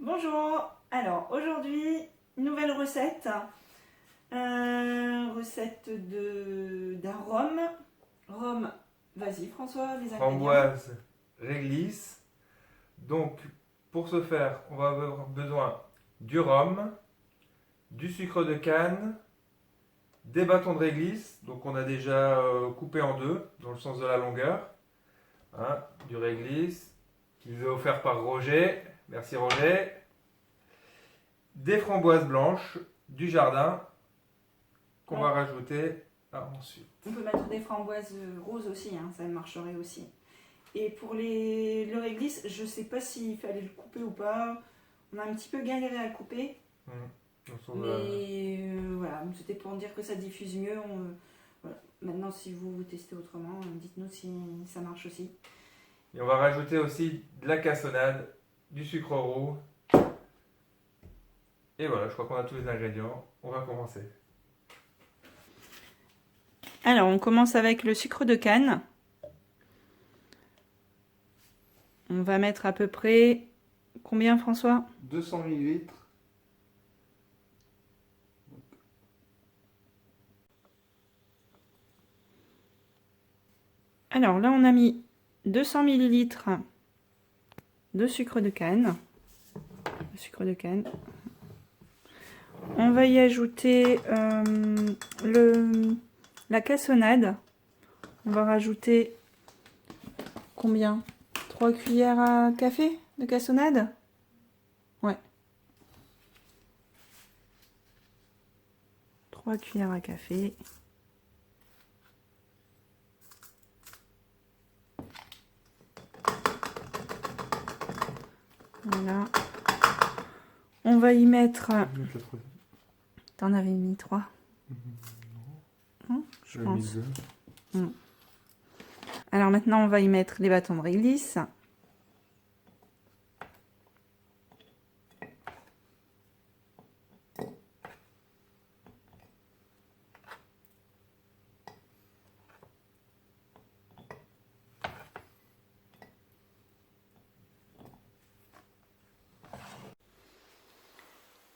Bonjour, alors aujourd'hui, nouvelle recette. Recette d'un rhum. Rhum, vas-y François, les ingrédients. Framboise, réglisse. Donc, pour ce faire, on va avoir besoin du rhum, du sucre de canne, des bâtons de réglisse. Donc, on a déjà coupé en deux, dans le sens de la longueur. Hein, du réglisse, qui nous est offert par Roger. Merci Roger. Des framboises blanches, du jardin, qu'on va rajouter ensuite. On peut mettre des framboises roses aussi, hein, ça marcherait aussi. Et pour le réglisse, je sais pas s'il fallait le couper ou pas. On a un petit peu galéré à le couper. Mais voilà, c'était pour dire que ça diffuse mieux. Voilà. Maintenant, si vous testez autrement, dites-nous si ça marche aussi. Et on va rajouter aussi de la cassonade, du sucre roux. Et voilà, je crois qu'on a tous les ingrédients. On va commencer. Alors, on commence avec le sucre de canne. On va mettre à peu près... Combien, François? 200 ml. Alors là, on a mis 200 ml de sucre de canne. On va y ajouter la cassonade. On va rajouter combien? 3 cuillères à café de cassonade? Ouais. 3 cuillères à café. Voilà. On va y mettre... T'en avais mis 3? Non, je pense. Alors maintenant, on va y mettre les bâtons de réglisse.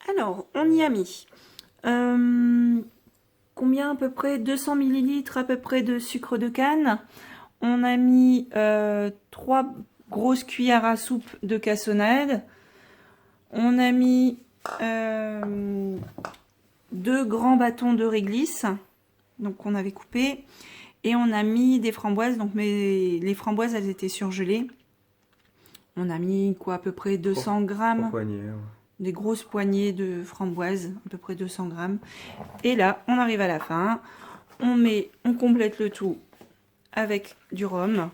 Alors, on y a mis combien à peu près? 200 ml à peu près de sucre de canne. On a mis 3 grosses cuillères à soupe de cassonade. On a mis 2 grands bâtons de réglisse, donc on avait coupé. Et on a mis des framboises, donc les framboises elles étaient surgelées. On a mis quoi à peu près 200 grammes. Des grosses poignées de framboises, à peu près 200 grammes. Et là, on arrive à la fin. On complète le tout avec du rhum.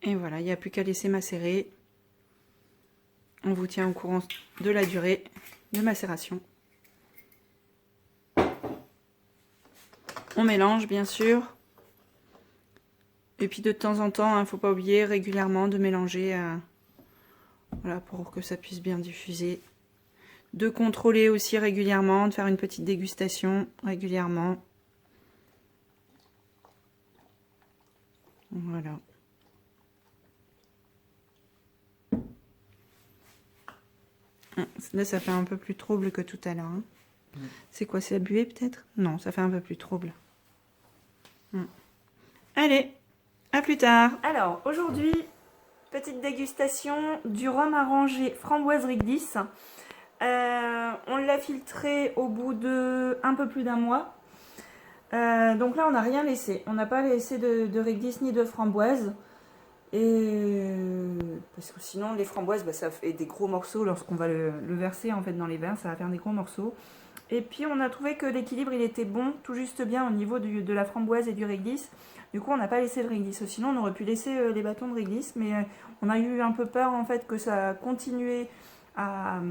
Et voilà, il n'y a plus qu'à laisser macérer. On vous tient au courant de la durée de macération. On mélange bien sûr. Et puis de temps en temps, il ne faut pas oublier régulièrement de mélanger voilà, pour que ça puisse bien diffuser. De contrôler aussi régulièrement, de faire une petite dégustation régulièrement. Voilà. Là, ça fait un peu plus trouble que tout à l'heure. Hein. C'est quoi, c'est la buée peut-être? Non, ça fait un peu plus trouble. Allez, à plus tard. Alors, aujourd'hui, petite dégustation du rhum arrangé framboise réglisse. On l'a filtré au bout de un peu plus d'un mois. Donc là, on n'a rien laissé. On n'a pas laissé de réglisse ni de framboise. Et parce que sinon les framboises ça fait des gros morceaux lorsqu'on va le verser en fait dans les verres, ça va faire des gros morceaux. Et puis on a trouvé que l'équilibre il était bon, tout juste bien au niveau de la framboise et du réglisse. Du coup on n'a pas laissé le réglisse, sinon on aurait pu laisser les bâtons de réglisse, mais on a eu un peu peur en fait que ça continuait à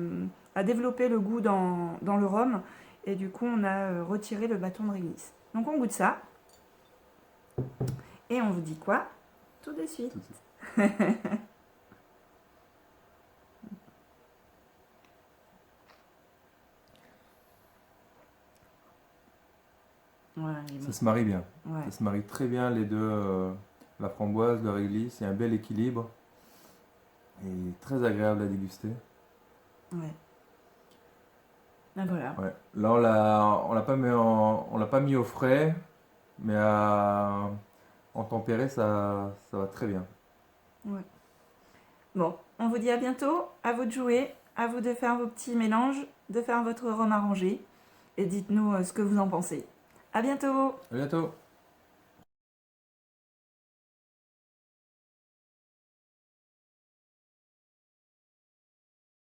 développer le goût dans le rhum. Et du coup on a retiré le bâton de réglisse. Donc on goûte ça. Et on vous dit quoi? Tout de suite. Ouais, Ça se marie bien. Ouais. Ça se marie très bien les deux, la framboise, le réglisse, il y a un bel équilibre. Et très agréable à déguster. Ouais. Ben voilà. Ouais. Là, on l'a pas mis au frais, mais en tempéré, ça va très bien. Ouais. Bon, on vous dit à bientôt. À vous de jouer, à vous de faire vos petits mélanges, de faire votre rhum arrangé. Et dites-nous ce que vous en pensez. À bientôt! À bientôt!